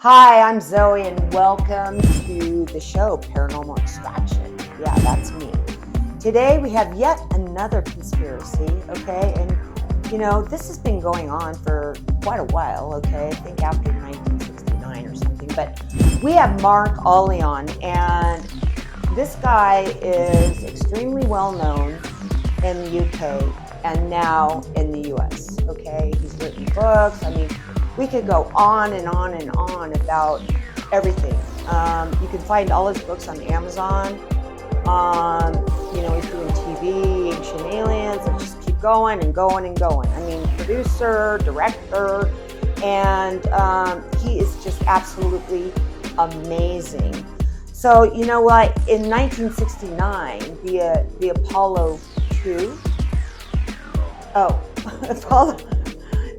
Hi, I'm Zoe, and welcome to the show Paranormal Extraction. Yeah, that's me. Today we have yet another conspiracy, okay? And this has been going on for quite a while, okay? I think after 1969 or something. But we have Mark Ollie on, and this guy is extremely well known in the UK and now in the US, okay? He's written books. I mean, we could go on and on and on about everything. You can find all his books on Amazon. He's doing TV, Ancient Aliens, and just keep going and going and going. I mean, producer, director, and he is just absolutely amazing. So, you know what? In 1969, the Apollo 2,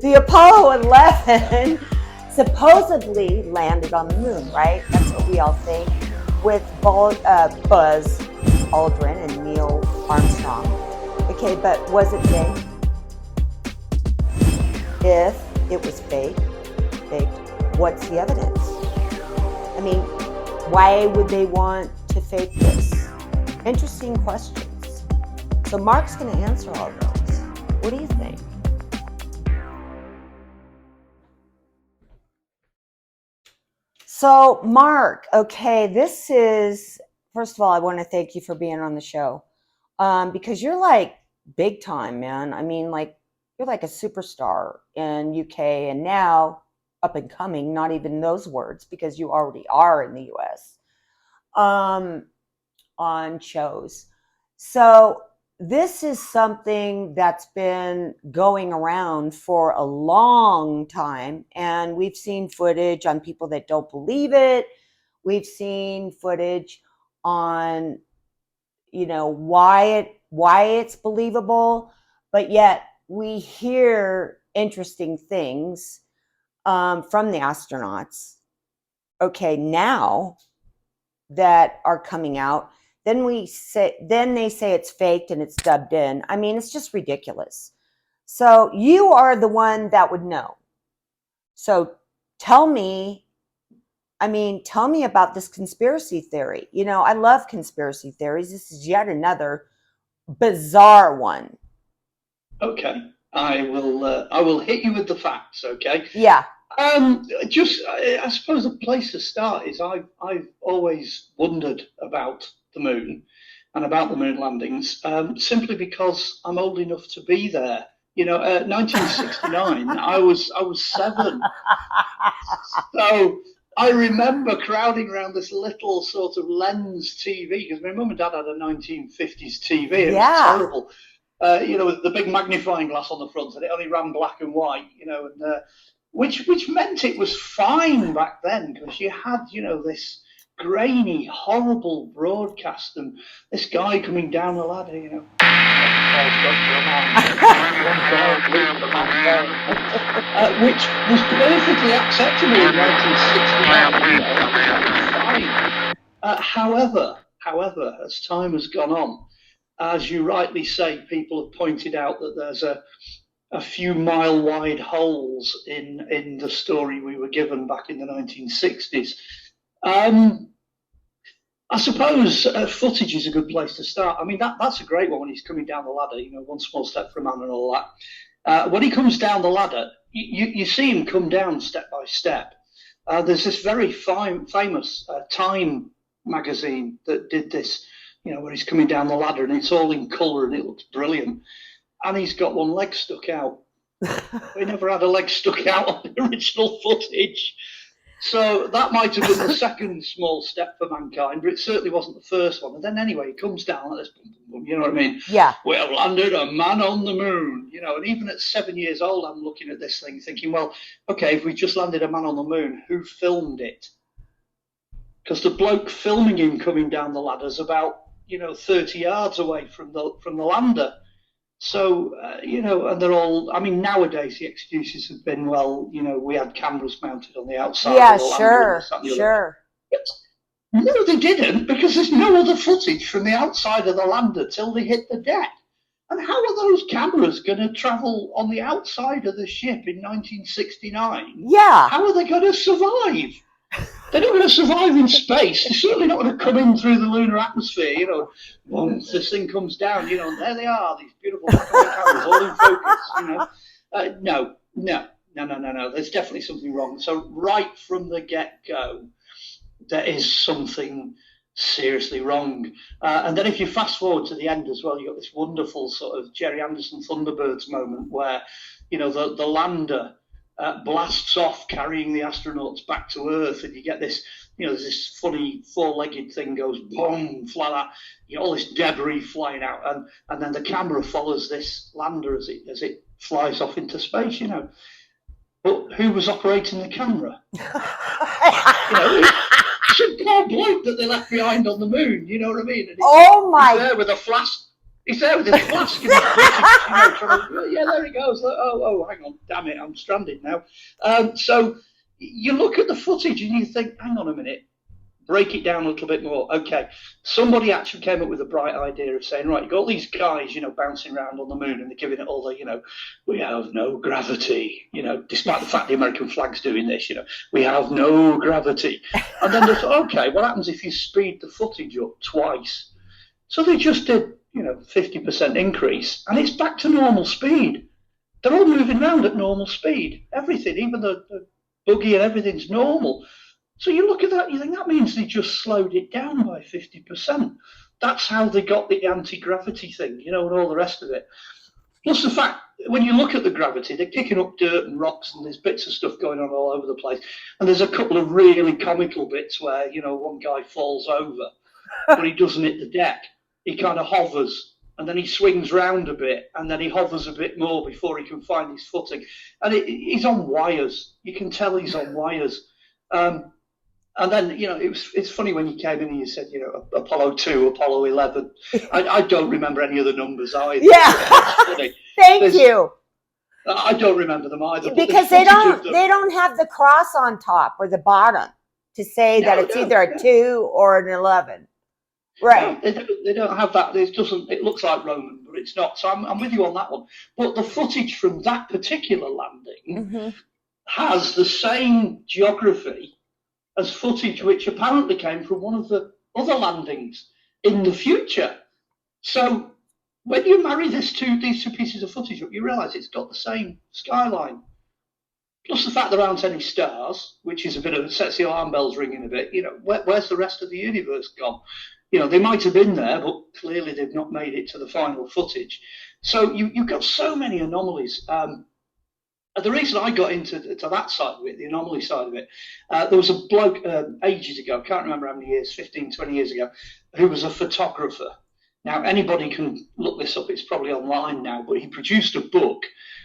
the Apollo 11 supposedly landed on the moon, right? That's what we all think, with Buzz Aldrin and Neil Armstrong. Okay, but was it fake? If it was faked, what's the evidence? I mean, why would they want to fake this? Interesting questions. So Mark's going to answer all those. What do you think? So, Mark, okay, first of all, I want to thank you for being on the show because you're like big time, man. I mean, like, you're like a superstar in UK and now up and coming, not even those words because you already are in the US on shows. So, this is something that's been going around for a long time, and we've seen footage on people that don't believe it. We've seen footage on why it's believable, but yet we hear interesting things from the astronauts, okay, now, that are coming out. Then they say it's faked and it's dubbed in. I mean, it's just ridiculous. So you are the one that would know. So tell me about this conspiracy theory. I love conspiracy theories. This is yet another bizarre one. Okay, I will hit you with the facts. Okay. Yeah. I suppose the place to start is I've always wondered about the moon and about the moon landings, simply because I'm old enough to be there. 1969. I was 7, so I remember crowding around this little sort of lens TV because my mum and dad had a 1950s TV. And it was Yeah. terrible. With the big magnifying glass on the front, and it only ran black and white. Which meant it was fine back then because you had this grainy, horrible broadcast and this guy coming down the ladder. Which was perfectly acceptable in 1969. Fine. However, as time has gone on, as you rightly say, people have pointed out that there's a few mile wide holes in the story we were given back in the 1960s. I suppose footage is a good place to start. I mean, that's a great one when he's coming down the ladder, one small step for a man and all that. When he comes down the ladder, you see him come down step by step. There's this very famous Time magazine that did this, where he's coming down the ladder and it's all in colour and it looks brilliant. And he's got one leg stuck out. He never had a leg stuck out on the original footage. So that might have been the second small step for mankind, but it certainly wasn't the first one. And then anyway, he comes down like this, boom, boom, boom, you know what I mean? Yeah. We have landed a man on the moon, and even at 7 years old, I'm looking at this thing thinking, well, okay, if we just landed a man on the moon, who filmed it? Because the bloke filming him coming down the ladder is about, 30 yards away from the lander. So, and they're all, I mean, nowadays the excuses have been, well, we had cameras mounted on the outside. Yeah, of the sure, lander sure. No, they didn't, because there's no other footage from the outside of the lander till they hit the deck. And how are those cameras going to travel on the outside of the ship in 1969? Yeah. How are they going to survive? They're not going to survive in space. They're certainly not going to come in through the lunar atmosphere. Once this thing comes down, and there they are, these beautiful black and white cameras, all in focus. No. There's definitely something wrong. So right from the get-go, there is something seriously wrong. And then if you fast forward to the end as well, you've got this wonderful sort of Jerry Anderson Thunderbirds moment where, the lander blasts off carrying the astronauts back to Earth, and you get this, there's this funny four-legged thing goes boom, flat, all this debris flying out, and then the camera follows this lander as it flies off into space, But who was operating the camera? It's a poor bloke that they left behind on the moon, you know what I mean? He's there with a flask. He's there with his flask in his British, yeah, there he goes. Oh, hang on, damn it, I'm stranded now. So you look at the footage and you think, hang on a minute, break it down a little bit more. Okay, somebody actually came up with a bright idea of saying, right, you've got all these guys, bouncing around on the moon, and they're giving it all the, we have no gravity, despite the fact the American flag's doing this, we have no gravity. And then they thought, okay, what happens if you speed the footage up twice? So they just did, 50% increase, and it's back to normal speed. They're all moving around at normal speed. Everything, even the buggy and everything's normal. So you look at that, you think that means they just slowed it down by 50%. That's how they got the anti-gravity thing, and all the rest of it. Plus the fact, when you look at the gravity, they're kicking up dirt and rocks, and there's bits of stuff going on all over the place. And there's a couple of really comical bits where, one guy falls over, but he doesn't hit the deck. He kind of hovers, and then he swings round a bit, and then he hovers a bit more before he can find his footing. And he's on wires. You can tell he's on wires. And then, it's funny when you came in and you said, Apollo 2, Apollo 11. I don't remember any of the numbers either. Yeah. Thank you. I don't remember them either. Because they don't have the cross on top or the bottom to say that it's either a 2 or an 11. Right. No, they don't have that. It looks like Roman, but it's not. So I'm with you on that one. But the footage from that particular landing has the same geography as footage which apparently came from one of the other landings in the future. So when you marry these two pieces of footage up, you realise it's got the same skyline. Plus the fact there aren't any stars, which is sets the alarm bells ringing a bit. Where's the rest of the universe gone? They might have been there, but clearly they've not made it to the final footage. So you've got so many anomalies. The reason I got into that side of it, the anomaly side of it, there was a bloke ages ago, I can't remember how many years, 15, 20 years ago, who was a photographer. Now, anybody can look this up, it's probably online now, but he produced a book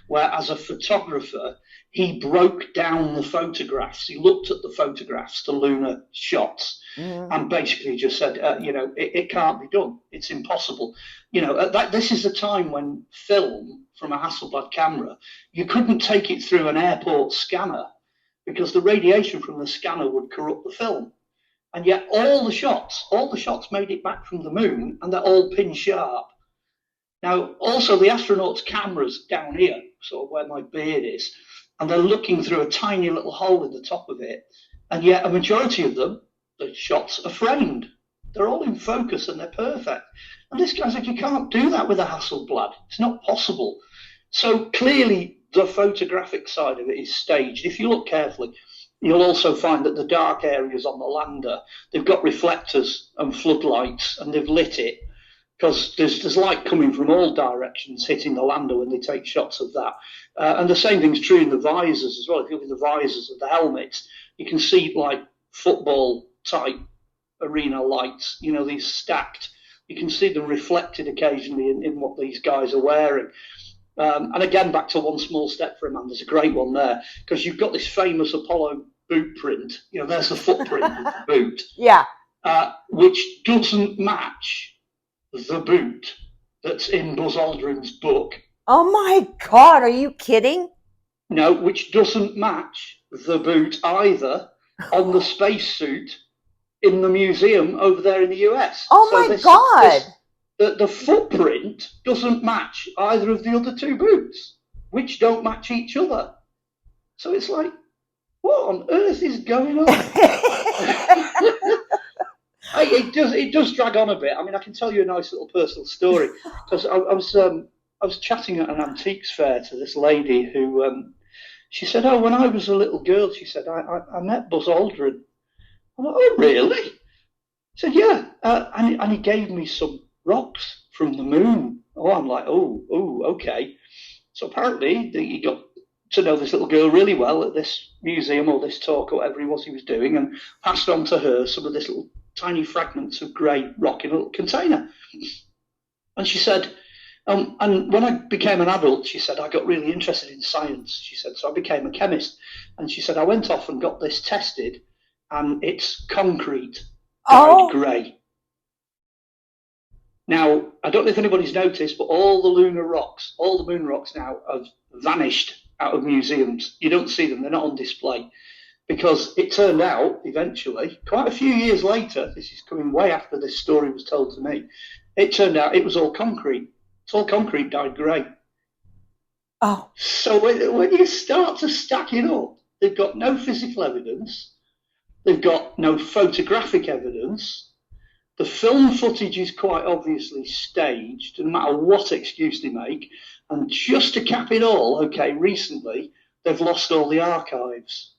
where, as a photographer, he broke down the photographs. He looked at the photographs, the lunar shots, and basically just said, it can't be done. It's impossible. This is a time when film from a Hasselblad camera, you couldn't take it through an airport scanner because the radiation from the scanner would corrupt the film. And yet all the shots made it back from the moon, and they're all pin sharp. Now, also the astronauts' cameras down here, sort of where my beard is, and they're looking through a tiny little hole in the top of it, and yet a majority of them, the shots are framed. They're all in focus and they're perfect. And this guy's like, you can't do that with a Hasselblad. It's not possible. So clearly the photographic side of it is staged. If you look carefully, you'll also find that the dark areas on the lander, they've got reflectors and floodlights, and they've lit it because there's light coming from all directions hitting the lander when they take shots of that. And the same thing's true in the visors as well. If you look at the visors of the helmets, you can see like football type arena lights, these stacked. You can see them reflected occasionally in what these guys are wearing. And again, back to One Small Step for a Man, there's a great one there because you've got this famous Apollo boot print. There's the footprint of the boot. Yeah. Which doesn't match the boot that's in Buzz Aldrin's book. Oh my God, are you kidding? No, which doesn't match the boot either on the spacesuit in the museum over there in the US. Oh my God. The footprint doesn't match either of the other two boots, which don't match each other. So it's like, what on earth is going on? it does drag on a bit. I mean, I can tell you a nice little personal story because I was chatting at an antiques fair to this lady who she said, "Oh, when I was a little girl," she said, I met Buzz Aldrin." I'm like, "Oh, really?" She said, "Yeah," and he gave me some rocks from the moon. Oh, I'm like, oh, okay. So apparently he got to know this little girl really well at this museum or this talk or whatever he was doing, and passed on to her some of this little tiny fragments of grey rock in a little container. And she said, and when I became an adult, she said, I got really interested in science. She said, so I became a chemist. And she said, I went off and got this tested, and it's concrete dyed grey. Now, I don't know if anybody's noticed, but all the lunar rocks, all the moon rocks now have vanished out of museums. You don't see them, they're not on display. Because it turned out, eventually, quite a few years later, this is coming way after this story was told to me, it turned out it was all concrete. It's all concrete dyed grey. Oh. So when you start to stack it up, they've got no physical evidence, they've got no photographic evidence. The film footage is quite obviously staged, no matter what excuse they make. And just to cap it all, okay, recently, they've lost all the archives.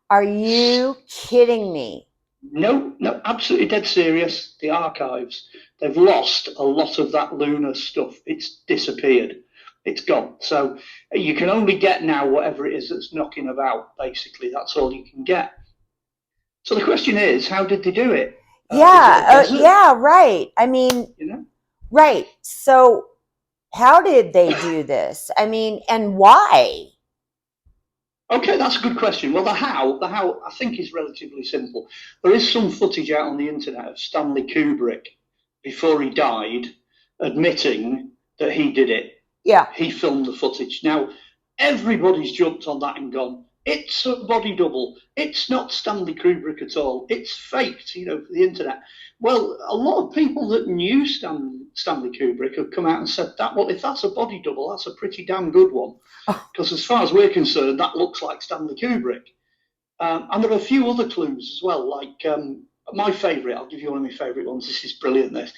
Are you kidding me? No, absolutely dead serious. The archives. They've lost a lot of that lunar stuff. It's disappeared. It's gone. So you can only get now whatever it is that's knocking about, basically. That's all you can get. So the question is, how did they do it? Yeah, right. I mean, right. So how did they do this? I mean, and why? Okay, that's a good question. Well, the how I think is relatively simple. There is some footage out on the internet of Stanley Kubrick before he died admitting that he did it. Yeah. He filmed the footage. Now, everybody's jumped on that and gone, it's a body double. It's not Stanley Kubrick at all. It's faked, for the internet. Well, a lot of people that knew Stanley Kubrick have come out and said that, well, if that's a body double, that's a pretty damn good one. Because as far as we're concerned, that looks like Stanley Kubrick. And there are a few other clues as well, like my favourite, I'll give you one of my favourite ones. This is brilliant, this.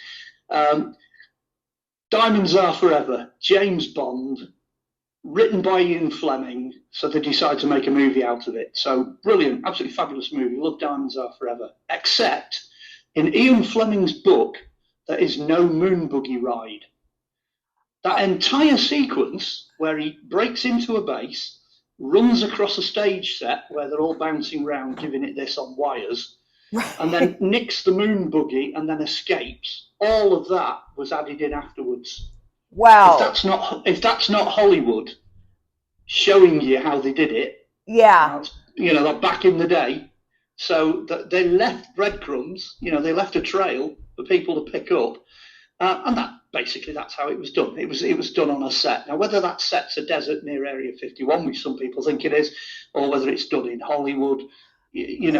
Diamonds Are Forever, James Bond, written by Ian Fleming, so they decide to make a movie out of it. So brilliant, absolutely fabulous movie. Love Diamonds Are Forever. Except in Ian Fleming's book, there is no moon buggy ride. That entire sequence where he breaks into a base, runs across a stage set where they're all bouncing around, giving it this on wires, and then nicks the moon buggy and then escapes. All of that was added in afterwards. Wow. If that's not Hollywood showing you how they did it, yeah, back in the day, so that they left breadcrumbs, they left a trail for people to pick up, and that's how it was done. It was done on a set. Now, whether that set's a desert near Area 51, which some people think it is, or whether it's done in Hollywood, who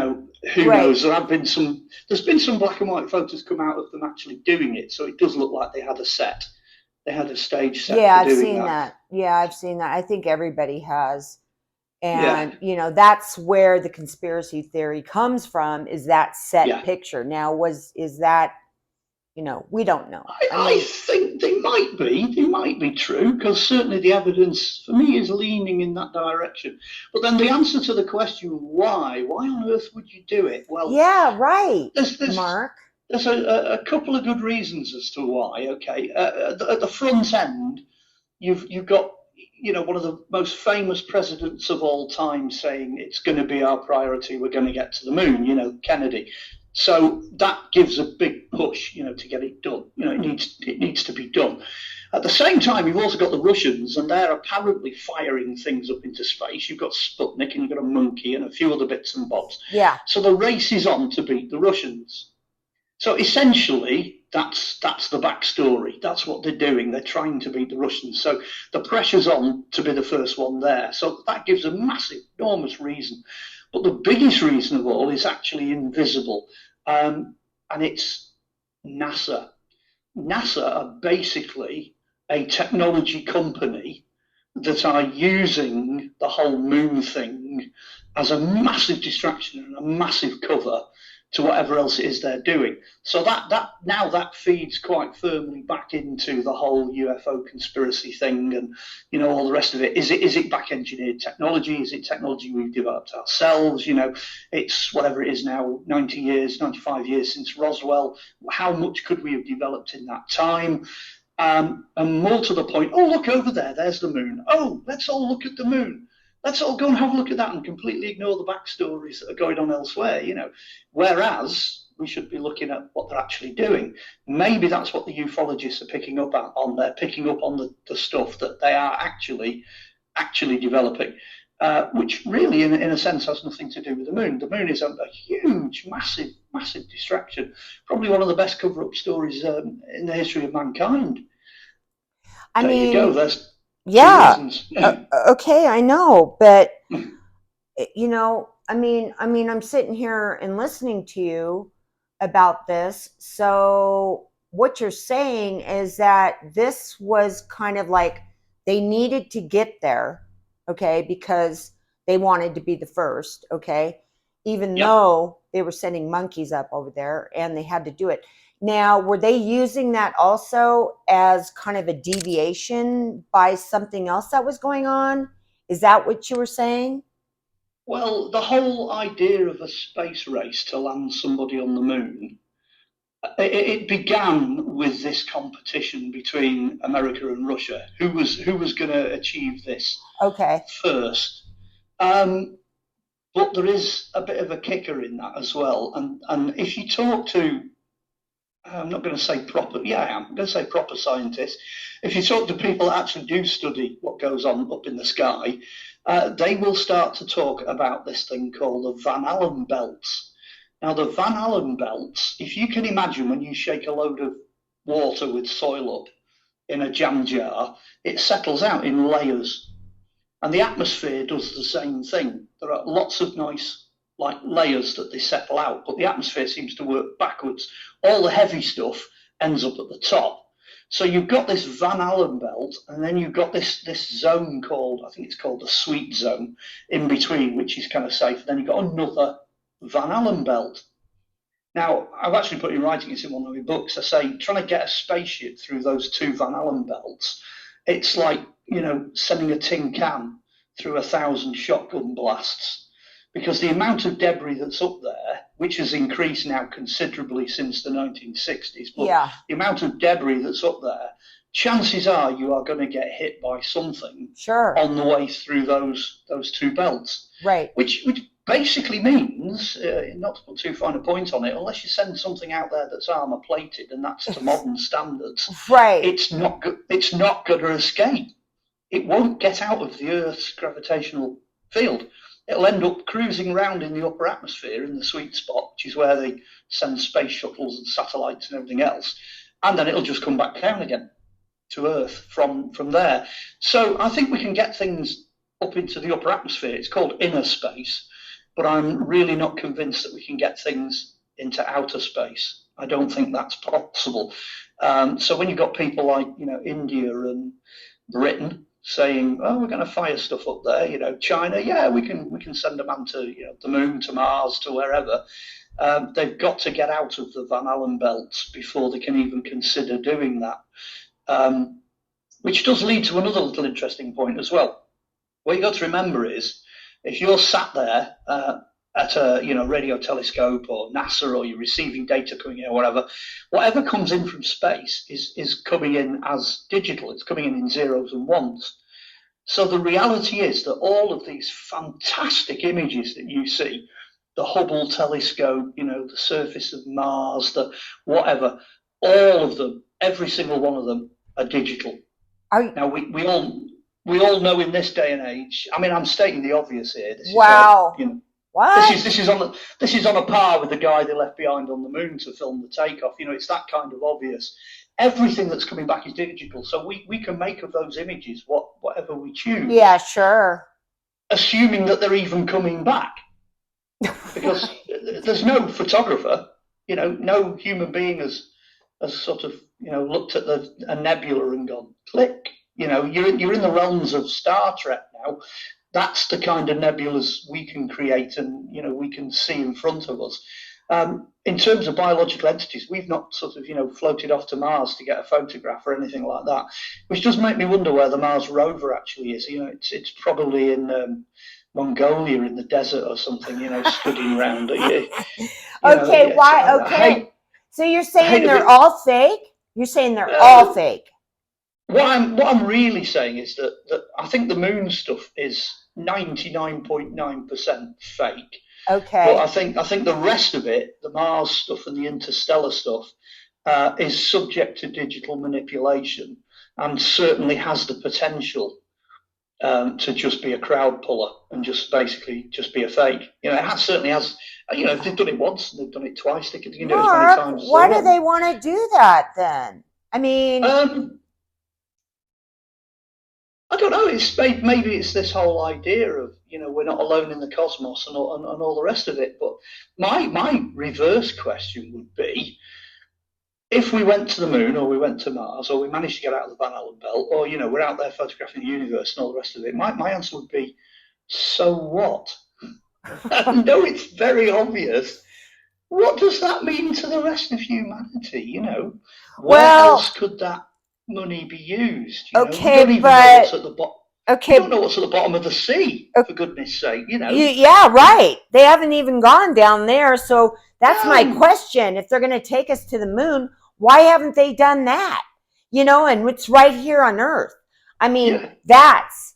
knows? There's been some black and white photos come out of them actually doing it, so it does look like they had a set. They had a stage set. Yeah, I've seen that. Yeah, I've seen that. I think everybody has. And, that's where the conspiracy theory comes from, is that set picture. Now, is that, we don't know. I think they might be true, because certainly the evidence for me is leaning in that direction. But then the answer to the question, why on earth would you do it? Well, yeah, right, Mark. There's a couple of good reasons as to why. Okay, at the front end, you've got one of the most famous presidents of all time saying it's going to be our priority. We're going to get to the moon. Kennedy. So that gives a big push, to get it done. It needs to be done. At the same time, you've also got the Russians, and they're apparently firing things up into space. You've got Sputnik, and you've got a monkey, and a few other bits and bobs. Yeah. So the race is on to beat the Russians. So essentially, that's the backstory. That's what they're doing. They're trying to beat the Russians. So the pressure's on to be the first one there. So that gives a massive, enormous reason. But the biggest reason of all is actually invisible. And it's NASA. NASA are basically a technology company that are using the whole moon thing as a massive distraction and a massive cover to whatever else it is they're doing. So that feeds quite firmly back into the whole UFO conspiracy thing, and all the rest of it. Is it back engineered technology? Is it technology we've developed ourselves? It's whatever it is now, 90 years, 95 years since Roswell. How much could we have developed in that time? And more to the point, oh, look over there, there's the moon. Oh, let's all look at the moon. Let's all go and have a look at that and completely ignore the backstories that are going on elsewhere, Whereas we should be looking at what they're actually doing. Maybe that's what the ufologists are picking up on. They're picking up on the stuff that they are actually developing, which really, in a sense, has nothing to do with the moon. The moon is a huge, massive distraction. Probably one of the best cover-up stories in the history of mankind. There you go. There's yeah. Okay, I know, but I'm sitting here and listening to you about this. So what you're saying is that this was kind of like they needed to get there, okay, because they wanted to be the first, okay, even though they were sending monkeys up over there and they had to do it. Now, were they using that also as kind of a deviation by something else that was going on? Is that what you were saying? Well, the whole idea of a space race to land somebody on the moon, it began with this competition between America and Russia. Who was going to achieve this first? But there is a bit of a kicker in that as well. And if you talk to, I'm not going to say proper, yeah, I am going to say proper scientists. If you talk to people that actually do study what goes on up in the sky, they will start to talk about this thing called the Van Allen belts. Now, the Van Allen belts, if you can imagine when you shake a load of water with soil up in a jam jar, it settles out in layers. And the atmosphere does the same thing. There are lots of nice layers that they settle out, but the atmosphere seems to work backwards. All the heavy stuff ends up at the top. So you've got this Van Allen belt, and then you've got this zone called, I think it's called the sweet zone, in between, which is kind of safe. And then you've got another Van Allen belt. Now, I've actually put in writing, it's in one of my books, I say trying to get a spaceship through those two Van Allen belts, it's like, sending a tin can through 1,000 shotgun blasts. Because the amount of debris that's up there, which has increased now considerably since the 1960s, but the amount of debris that's up there, chances are you are going to get hit by something on the way through those two belts. Right. Which basically means, not to put too fine a point on it, unless you send something out there that's armor plated and that's to modern standards, right, it's not going to escape. It won't get out of the Earth's gravitational field. It'll end up cruising around in the upper atmosphere in the sweet spot, which is where they send space shuttles and satellites and everything else. And then it'll just come back down again to Earth from there. So I think we can get things up into the upper atmosphere. It's called inner space, but I'm really not convinced that we can get things into outer space. I don't think that's possible. So when you've got people like, India and Britain saying, "Oh, we're going to fire stuff up there," China, yeah, we can send a man to the moon, to Mars, to wherever. They've got to get out of the Van Allen belts before they can even consider doing that. Which does lead to another little interesting point as well. What you got to remember is, if you're sat there at a radio telescope or NASA, or you're receiving data coming in or whatever comes in from space is coming in as digital. It's coming in zeros and ones. So the reality is that all of these fantastic images that you see, the Hubble telescope, the surface of Mars, the whatever, all of them, every single one of them are digital. Now we all know in this day and age. I mean, I'm stating the obvious here. This wow. Is what? This is on a par with the guy they left behind on the moon to film the takeoff. It's that kind of obvious. Everything that's coming back is digital, so we can make of those images whatever we choose. Yeah, sure. Assuming that they're even coming back, because there's no photographer. No human being has sort of looked at a nebula and gone click. You're in the realms of Star Trek now. that's the kind of nebulas we can create and, we can see in front of us. In terms of biological entities, we've not sort of, floated off to Mars to get a photograph or anything like that, which does make me wonder where the Mars rover actually is. It's probably in Mongolia in the desert or something, studying around. Okay, why? Okay. So you're saying they're all fake? You're saying they're all fake? What I'm really saying is that I think the moon stuff is 99.9% fake. Okay. But I think the rest of it, the Mars stuff and the interstellar stuff, is subject to digital manipulation and certainly has the potential to just be a crowd puller and just basically just be a fake. It certainly has. If they've done it once and they've done it twice, they can do it as many times as why do they want to do that then? I mean, I don't know. Maybe it's this whole idea of we're not alone in the cosmos and all the rest of it. But my reverse question would be, if we went to the moon or we went to Mars or we managed to get out of the Van Allen belt, or we're out there photographing the universe and all the rest of it, my answer would be, so what? I know it's very obvious. What does that mean to the rest of humanity? Where else could that money be used? We don't even know what's at the bottom. Okay. We don't know what's at the bottom of the sea, for goodness sake, Yeah, right. They haven't even gone down there. So that's my question. If they're going to take us to the moon, why haven't they done that? And it's right here on Earth. I mean, that's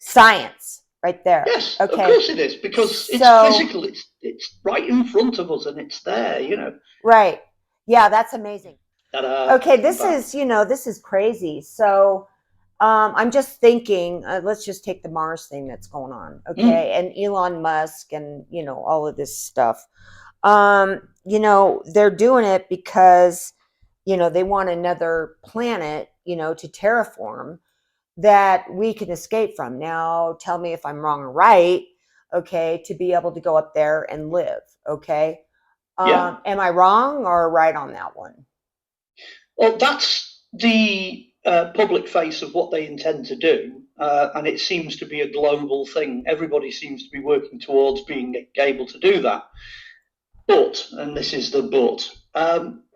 science right there. Yes, okay. Of course it is, because it's physical. It's right in front of us and it's there, Right. Yeah, that's amazing. Okay, this is crazy. So I'm just thinking, let's just take the Mars thing that's going on, okay? And Elon Musk and, all of this stuff. They're doing it because, they want another planet, to terraform that we can escape from. Now, tell me if I'm wrong or right, okay, to be able to go up there and live, okay? Am I wrong or right on that one? Well, that's the public face of what they intend to do, and it seems to be a global thing. Everybody seems to be working towards being able to do that. But, and this is the but,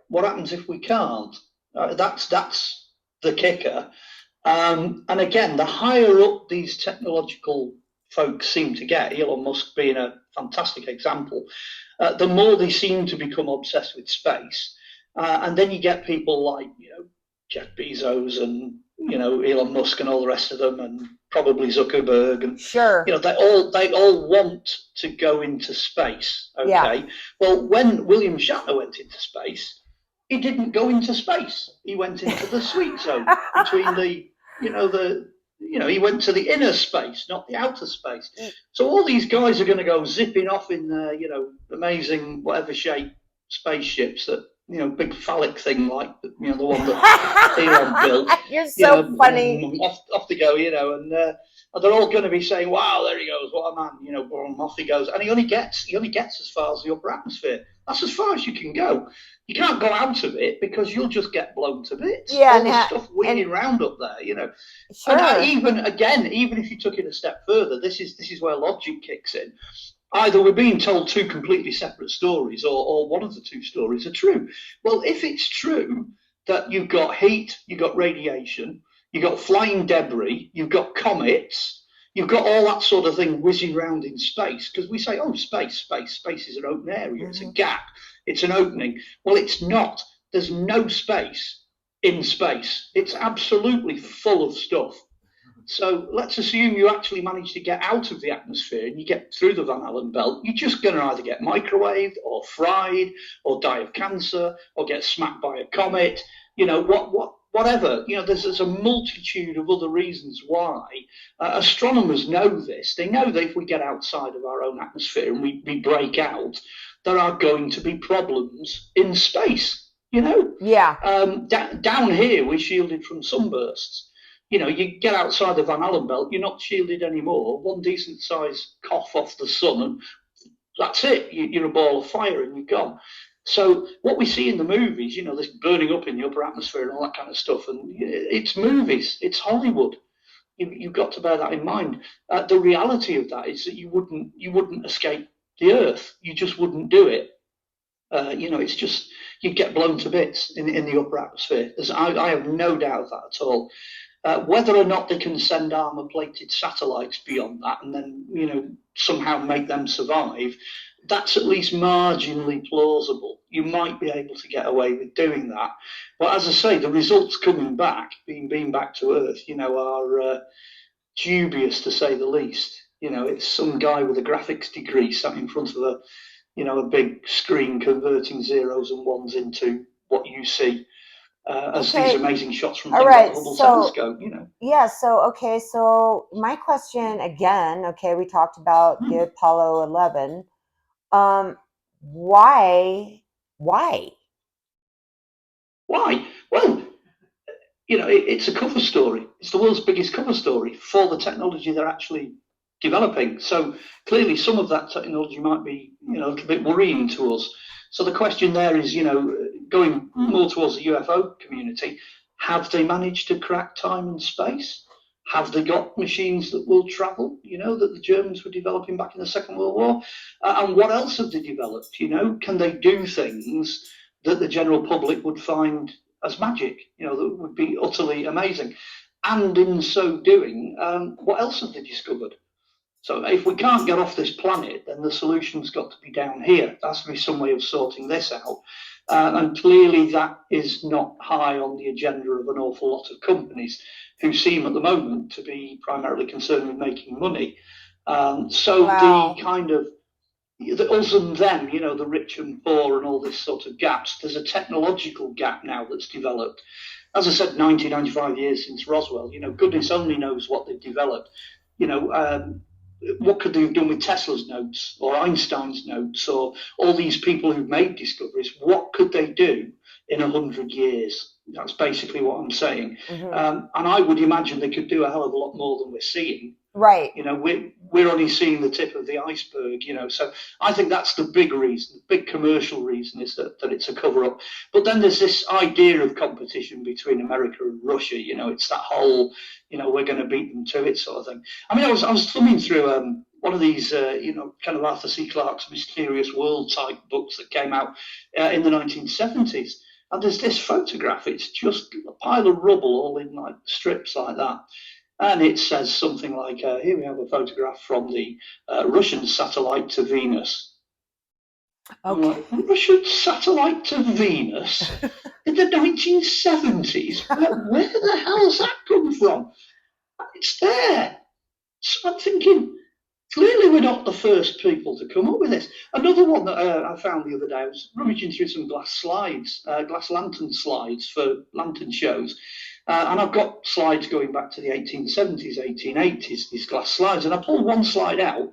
what happens if we can't? That's the kicker. And again, the higher up these technological folks seem to get, Elon Musk being a fantastic example, the more they seem to become obsessed with space. And then you get people like, Jeff Bezos and, Elon Musk and all the rest of them, and probably Zuckerberg. And, sure. They all want to go into space. Okay. Yeah. Well, when William Shatner went into space, he didn't go into space. He went into the sweet zone between he went to the inner space, not the outer space. So all these guys are going to go zipping off in their, amazing whatever shape spaceships that, big phallic thing like, the one that Elon built. You're so funny. Off they go, and they're all going to be saying, wow, there he goes, what a man, off he goes. And he only gets as far as the upper atmosphere. That's as far as you can go. You can't go out of it because you'll just get blown to bits. Yeah, all the stuff winging around up there, Sure. And even if you took it a step further, this is where logic kicks in. Either we're being told two completely separate stories, or one of the two stories are true. Well, if it's true that you've got heat, you've got radiation, you've got flying debris, you've got comets, you've got all that sort of thing whizzing around in space, because we say, oh, space is an open area, it's a gap, it's an opening. Well, it's not. There's no space in space. It's absolutely full of stuff. So let's assume you actually manage to get out of the atmosphere and you get through the Van Allen belt. You're just going to either get microwaved or fried or die of cancer or get smacked by a comet, whatever. There's a multitude of other reasons why. Astronomers know this. They know that if we get outside of our own atmosphere and we break out, there are going to be problems in space, Yeah. Down here, we're shielded from sunbursts. You get outside the Van Allen belt, you're not shielded anymore. One decent sized cough off the sun, and that's it. You're a ball of fire and you're gone. So what we see in the movies, this burning up in the upper atmosphere and all that kind of stuff, and it's movies, it's Hollywood. You've got to bear that in mind. The reality of that is that you wouldn't escape the Earth. You just wouldn't do it. It's just you'd get blown to bits in the upper atmosphere. I have no doubt of that at all. Whether or not they can send armor-plated satellites beyond that and then somehow make them survive, that's at least marginally plausible. You might be able to get away with doing that. But as I say, the results coming back, being back to Earth, are dubious to say the least. It's some guy with a graphics degree sat in front of a big screen converting zeros and ones into what you see as these amazing shots from things like the Hubble telescope. Yeah. So my question again. Okay, we talked about the Apollo 11. Why? Why? Well, it's a cover story. It's the world's biggest cover story for the technology they're actually developing. So clearly, some of that technology might be, a little bit worrying to us. So the question there is, going more towards the UFO community, have they managed to crack time and space? Have they got machines that will travel, that the Germans were developing back in the Second World War? And what else have they developed? Can they do things that the general public would find as magic, that would be utterly amazing? And in so doing, what else have they discovered? So if we can't get off this planet, then the solution's got to be down here. There has to be some way of sorting this out. And clearly that is not high on the agenda of an awful lot of companies who seem at the moment to be primarily concerned with making money. The kind of, us and them, the rich and poor and all this sort of gaps, there's a technological gap now that's developed. As I said, 95 years since Roswell, goodness only knows what they've developed. What could they have done with Tesla's notes or Einstein's notes or all these people who've made discoveries? What could they do in 100 years? That's basically what I'm saying. And I would imagine they could do a hell of a lot more than we're seeing. Right. We're only seeing the tip of the iceberg, so I think that's the big reason, the big commercial reason is that it's a cover-up. But then there's this idea of competition between America and Russia, it's that whole, we're going to beat them to it sort of thing. I mean, I was thumbing through one of these, kind of Arthur C. Clarke's Mysterious World type books that came out in the 1970s. And there's this photograph, it's just a pile of rubble all in like strips like that. And it says something like, here we have a photograph from the Russian satellite to Venus. Okay. Like, Russian satellite to Venus in the 1970s? Where the hell's that come from? It's there. So I'm thinking, clearly we're not the first people to come up with this. Another one that I found the other day, I was rummaging through some glass lantern slides for lantern shows. And I've got slides going back to the 1870s, 1880s, these glass slides. And I pulled one slide out,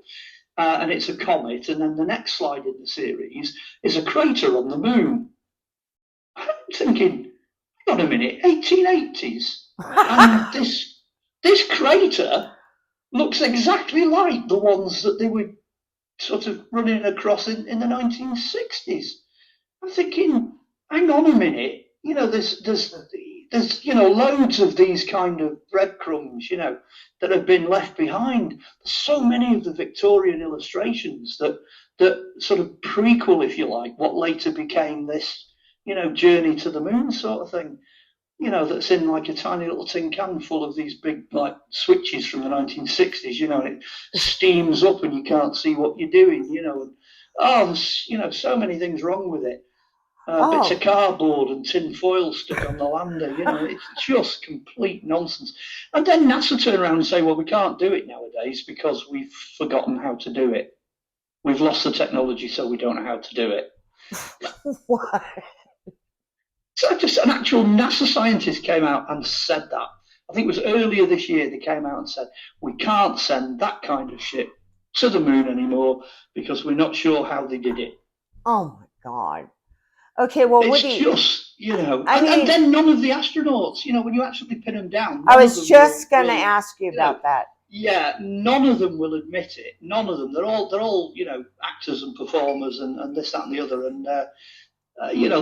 and it's a comet. And then the next slide in the series is a crater on the moon. I'm thinking, hang on a minute, 1880s? And this crater looks exactly like the ones that they were sort of running across in the 1960s. I'm thinking, hang on a minute, there's loads of these kind of breadcrumbs, that have been left behind. So many of the Victorian illustrations that sort of prequel, if you like, what later became this, journey to the moon sort of thing. That's in like a tiny little tin can full of these big like switches from the 1960s, and it steams up and you can't see what you're doing, and there's, so many things wrong with it. Bits of cardboard and tin foil stuck on the lander, it's just complete nonsense. And then NASA turn around and say, well, we can't do it nowadays because we've forgotten how to do it. We've lost the technology, so we don't know how to do it. What? So just an actual NASA scientist came out and said that. I think it was earlier this year they came out and said, we can't send that kind of ship to the moon anymore because we're not sure how they did it. Oh, my God. Okay, well, it's Woody, just, and then none of the astronauts, when you actually pin them down. I was just going to ask you about that. Yeah, none of them will admit it. None of them. They're all actors and performers and this, that, and the other. And,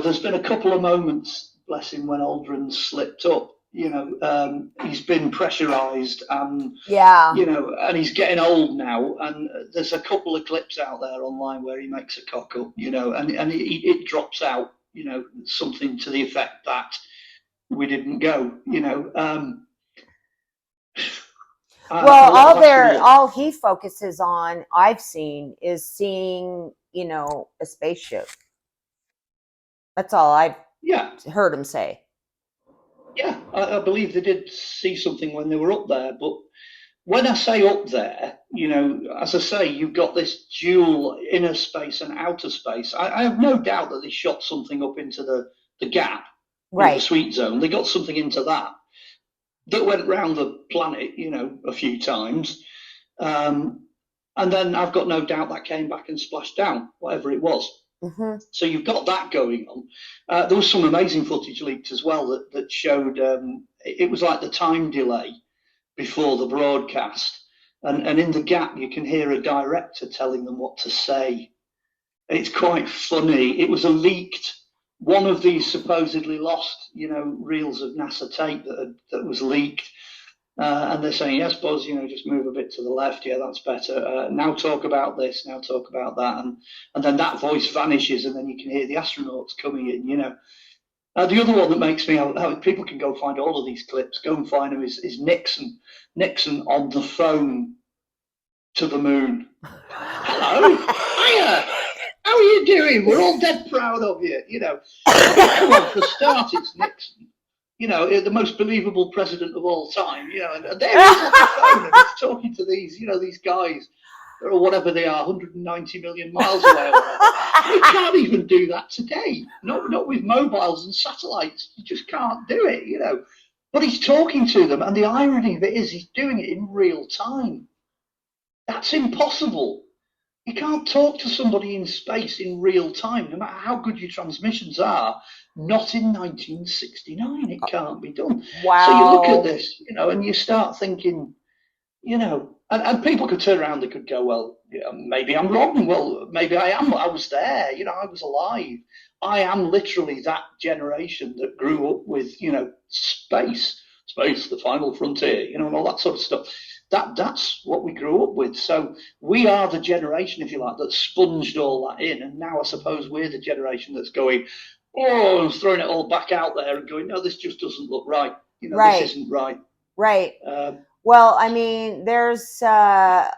there's been a couple of moments, bless him, when Aldrin slipped up, He's been pressurized, and Yeah. and he's getting old now. And there's a couple of clips out there online where he makes a cock up, and it drops out, something to the effect that we didn't go, Well, I've all he focuses on, I've seen, is seeing, a spaceship. That's all I've heard him say. Yeah, I believe they did see something when they were up there. But when I say up there, as I say, you've got this dual inner space and outer space. I have no doubt that they shot something up into the gap, right? The sweet zone. They got something into that went round the planet, a few times. And then I've got no doubt that came back and splashed down, whatever it was. Mm-hmm. So you've got that going on. There was some amazing footage leaked as well that showed it was like the time delay before the broadcast. And in the gap, you can hear a director telling them what to say. It's quite funny. It was a leaked, one of these supposedly lost, reels of NASA tape that was leaked. And they're saying, yes, Buzz, just move a bit to the left. Yeah, that's better. Now talk about this. Now talk about that. And then that voice vanishes, and then you can hear the astronauts coming in, the other one that makes me, people can go find all of these clips, go and find them, is Nixon. Nixon on the phone to the moon. Hello. Hiya. How are you doing? We're all dead proud of you. Come on, for a start, it's Nixon. The most believable president of all time, and there he is on the phone, and he's talking to these, these guys, or whatever they are, 190 million miles away. We can't even do that today. Not with mobiles and satellites. You just can't do it, But he's talking to them, and the irony of it is he's doing it in real time. That's impossible. You can't talk to somebody in space in real time, no matter how good your transmissions are. Not in 1969. It can't be done. Wow. So you look at this, and you start thinking, and people could turn around, they could go, well, maybe I'm wrong. Well, maybe I am. I was there, I was alive. I am literally that generation that grew up with, space, the final frontier, and all that sort of stuff. That's what we grew up with. So we are the generation, if you like, that sponged all that in. And now I suppose we're the generation that's going, and throwing it all back out there and going, no, this just doesn't look right. Right. This isn't right. Right. Well, I mean, there's, I've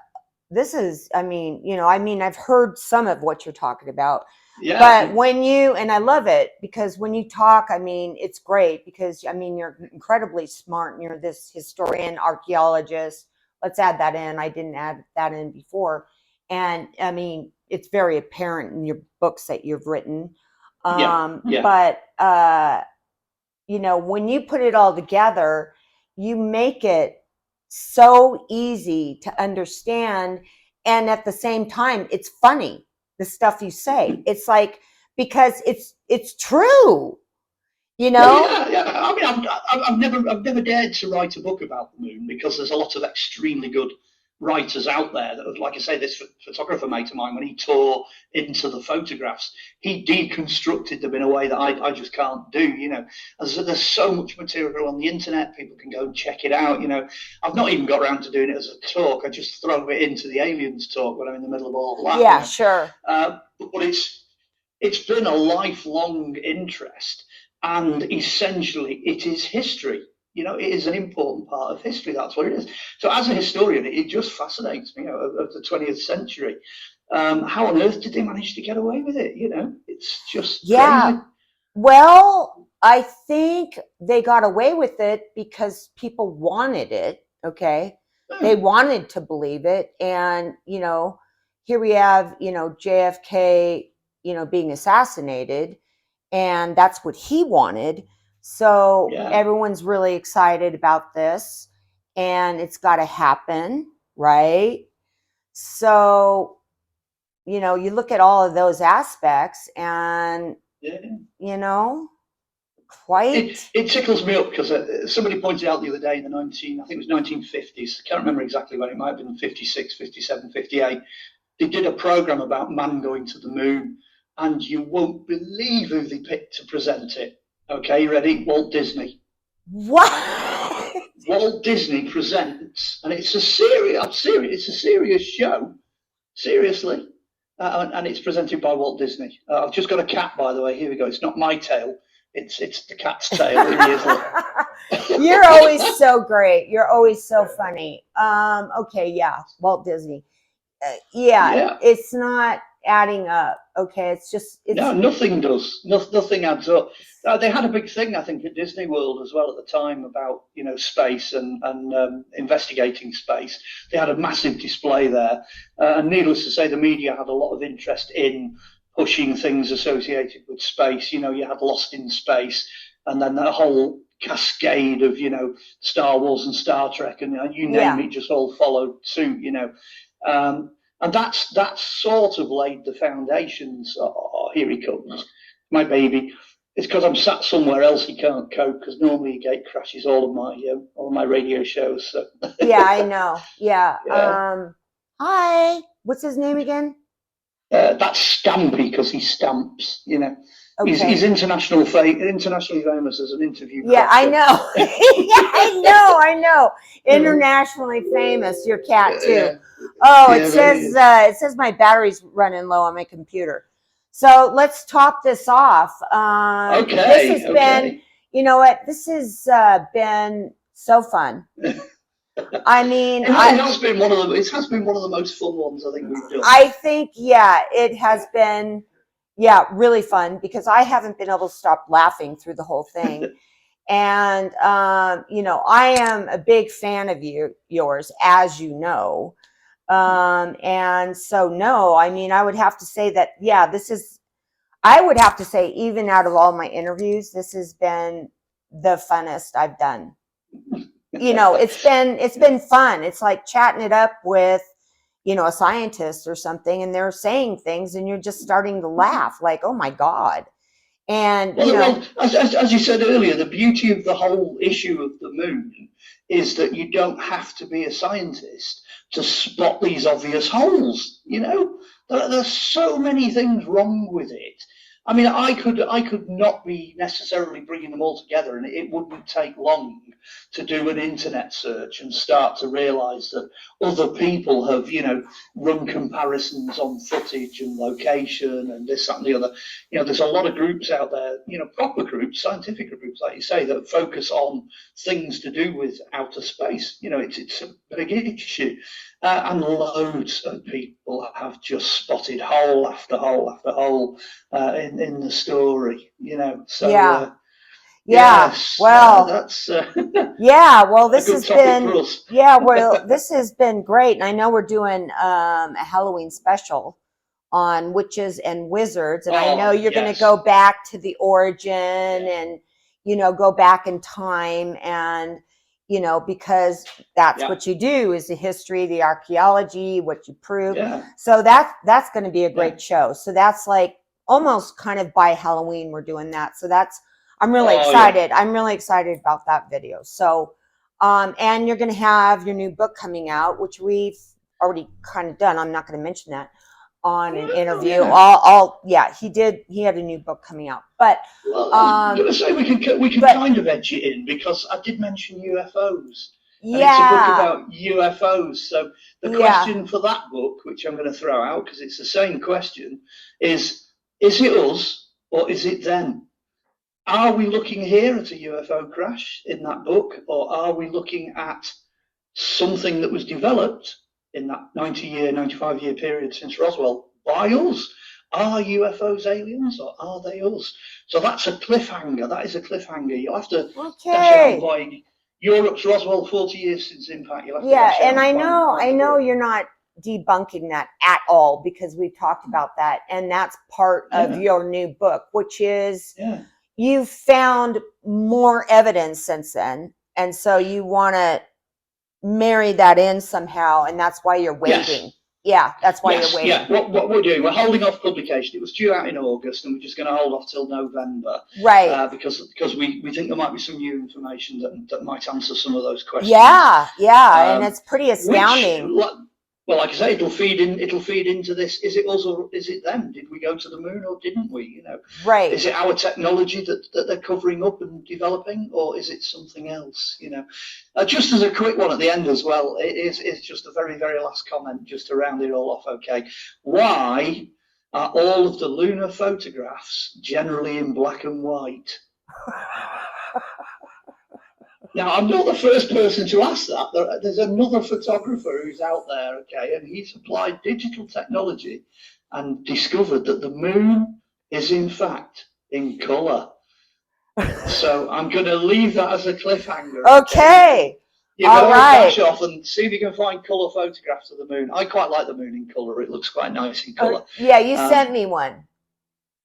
heard some of what you're talking about. Yeah. But and I love it, because when you talk, it's great, because, you're incredibly smart, and you're this historian, archaeologist. Let's add that in. I didn't add that in before. And it's very apparent in your books that you've written. Yeah. But, when you put it all together, you make it so easy to understand. And at the same time, it's funny, the stuff you say. It's like, because it's true, Well, yeah. I've never dared to write a book about the moon, because there's a lot of extremely good writers out there that, like I say, this photographer mate of mine, when he tore into the photographs, he deconstructed them in a way that I just can't do. There's so much material on the internet, people can go and check it out. I've not even got around to doing it as a talk. I just throw it into the aliens talk when I'm in the middle of all that. Yeah, sure. But it's been a lifelong interest, and essentially it is history. It is an important part of history. That's what it is. So as a historian, it just fascinates me, of the 20th century. How on earth did they manage to get away with it? It's just crazy. Well, I think they got away with it because people wanted it. Okay. They wanted to believe it. And, here we have, JFK, being assassinated, and that's what he wanted. So everyone's really excited about this, and it's got to happen, right? So, you look at all of those aspects, and, quite. It tickles me up, because somebody pointed out the other day in I think it was 1950s. I can't remember exactly when. It might have been 56, 57, 58. They did a program about man going to the moon, and you won't believe who they picked to present it. Okay, ready? Walt Disney. What? Walt Disney Presents, and it's a serious, it's a serious show, seriously, and it's presented by Walt Disney. I've just got a cat, by the way. Here we go. It's not my tail. It's the cat's tail. Here he is. Look. You're always so great. You're always so funny. Okay, yeah, Walt Disney. Yeah, it's not adding up. Okay, it's no, nothing does. Nothing adds up. They had a big thing, I think, at Disney World as well at the time about space and investigating space. They had a massive display there, and needless to say, the media had a lot of interest in pushing things associated with space. You had Lost in Space, and then that whole cascade of Star Wars and Star Trek, and you name it, just all followed suit. And that's sort of laid the foundations. Oh, here he comes, my baby. It's because I'm sat somewhere else he can't cope, because normally he gate crashes all of my radio shows. So. Yeah, I know. Yeah. Hi. What's his name again? That's Stampy, because he stamps. Okay. He's internationally famous as an interview. Yeah, I know. Yeah, I know. Internationally famous. Your cat too. Oh, it says my battery's running low on my computer. So let's top this off. Okay. This has been, you know what? This has been so fun. I mean, it has been one of the most fun ones I think we've done. I think, yeah, it has been, really fun, because I haven't been able to stop laughing through the whole thing. And I am a big fan of yours, as you know. And so, no, I mean, I would have to say that, I would have to say, even out of all my interviews, this has been the funnest I've done. It's been fun. It's like chatting it up with, a scientist or something, and they're saying things and you're just starting to laugh like, oh my God. And, as you said earlier, the beauty of the whole issue of the moon is that you don't have to be a scientist to spot these obvious holes. There's so many things wrong with it. I mean, I could not be necessarily bringing them all together, and it wouldn't take long to do an internet search and start to realize that other people have, run comparisons on footage and location and this, that, and the other. There's a lot of groups out there, proper groups, scientific groups, like you say, that focus on things to do with outer space. It's a big issue. And loads of people have just spotted hole after hole after hole in the story, So yes, well, that's well, this has been well, this has been great, and I know we're doing a Halloween special on witches and wizards, and I know you're going to go back to the origin and go back in time, and because that's what you do, is the history, the archaeology, what you prove. So that's going to be a great show. So that's like almost kind of by Halloween we're doing that. So I'm really excited. I'm really excited about that video. So, and you're going to have your new book coming out, which we've already kind of done. I'm not going to mention that on an interview. He had a new book coming out, but I'm going to say we can kind of edge it in, because I did mention UFOs. And it's a book about UFOs. So the question for that book, which I'm going to throw out because it's the same question, is it us or is it them? Are we looking here at a UFO crash in that book, or are we looking at something that was developed in that 95-year period since Roswell by us? Are UFOs aliens, or are they us? So that's a cliffhanger. That is a cliffhanger. You'll have to dash it on by Europe's Roswell 40 years since impact. You'll have to and I know you're not debunking that at all, because we've talked about that, and that's part of your new book, which is you've found more evidence since then, and so you want to marry that in somehow, and that's why you're waiting. That's why you're waiting. What we're doing, we're holding off publication. It was due out in August, and we're just going to hold off till November, right? Because we think there might be some new information that might answer some of those questions. And it's pretty astounding. Well, like I say, it'll feed in. It'll feed into this. Is it also? Is it them? Did we go to the moon or didn't we? You know, Right. is it our technology that they're covering up and developing, or is it something else? You know, just as a quick one at the end as well. It's just a very very last comment, just to round it all off. Okay, why are all of the lunar photographs generally in black and white? Now, I'm not the first person to ask that. There's another photographer who's out there, okay, and he's applied digital technology and discovered that the moon is, in fact, in colour. So I'm going to leave that as a cliffhanger. Okay. You All better right. dash off and see if you can find colour photographs of the moon. I quite like the moon in colour. It looks quite nice in colour. Yeah, you sent me one.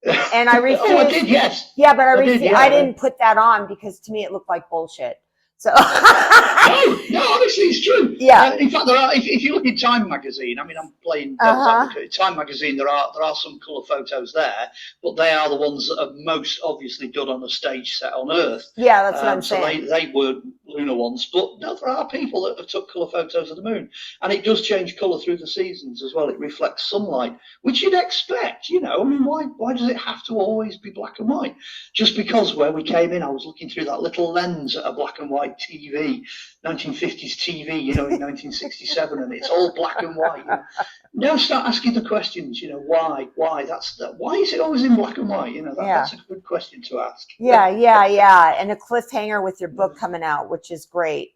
And I refused. Oh, I did, yes. Yeah, but I refused. yeah. I didn't put that on because to me it looked like bullshit. So no, honestly, it's true. Yeah. In fact, there are. If you look in Time magazine, I mean, I'm playing devil's advocate. Time magazine, there are some colour photos there, but they are the ones that are most obviously done on a stage set on Earth. Yeah, that's what I'm saying. So they were lunar ones, but no, there are people that have took colour photos of the moon, and it does change colour through the seasons as well. It reflects sunlight, which you'd expect. You know, I mean, why does it have to always be black and white? Just because where we came in, I was looking through that little lens at a black and white TV, 1950s TV, you know, in 1967, and it's all black and white. You know. Now start asking the questions, you know, why? Why is it always in black and white? You know, that's a good question to ask. Yeah. And a cliffhanger with your book coming out, which is great.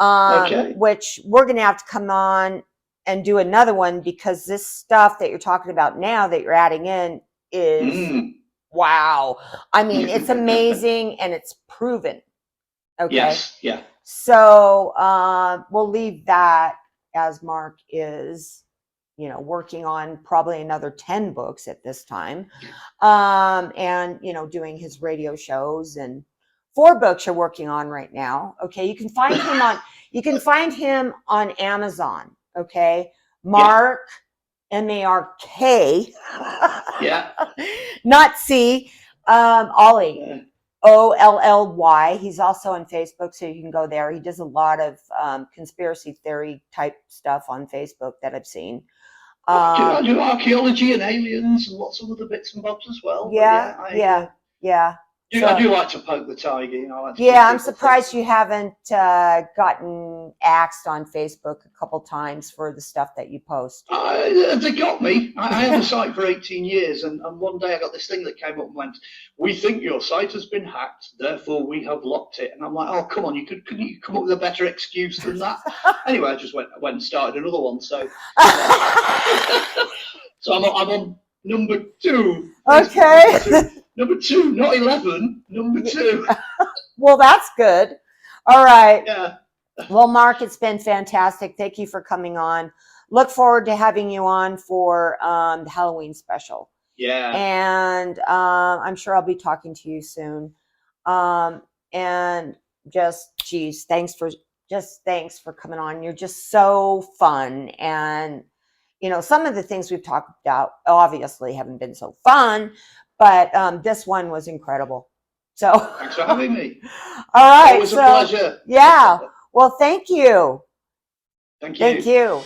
Okay. Which we're going to have to come on and do another one because this stuff that you're talking about now that you're adding in is wow. I mean, it's amazing and it's proven. Okay. Yes. Yeah. So we'll leave that as Mark is, you know, working on probably another 10 books at this time. And, you know, doing his radio shows and 4 books you're working on right now. Okay. You can find him on Amazon. Okay. Mark, M-A-R-K. Yeah. Not C. Ollie. Olly. He's also on Facebook, so you can go there. He does a lot of conspiracy theory type stuff on Facebook that I've seen. I do archaeology and aliens and lots of other bits and bobs as well. Yeah. I do like to poke the tiger, you know. I'm surprised you haven't gotten axed on Facebook a couple times for the stuff that you post. They got me. I had a site for 18 years, and one day I got this thing that came up and went, "We think your site has been hacked, therefore we have locked it." And I'm like, "Oh, come on, couldn't you come up with a better excuse than that?" Anyway, I just went and started another one. So, so I'm on number 2. Okay. Number 2, not 11. Number 2. Well, that's good. All right. Yeah. Well, Mark, it's been fantastic. Thank you for coming on. Look forward to having you on for the Halloween special. Yeah. And I'm sure I'll be talking to you soon. And geez, thanks for coming on. You're just so fun. And, you know, some of the things we've talked about obviously haven't been so fun, but this one was incredible. So thanks for having me. All right. It was a pleasure. Yeah. Well, thank you. Thank you. Thank you.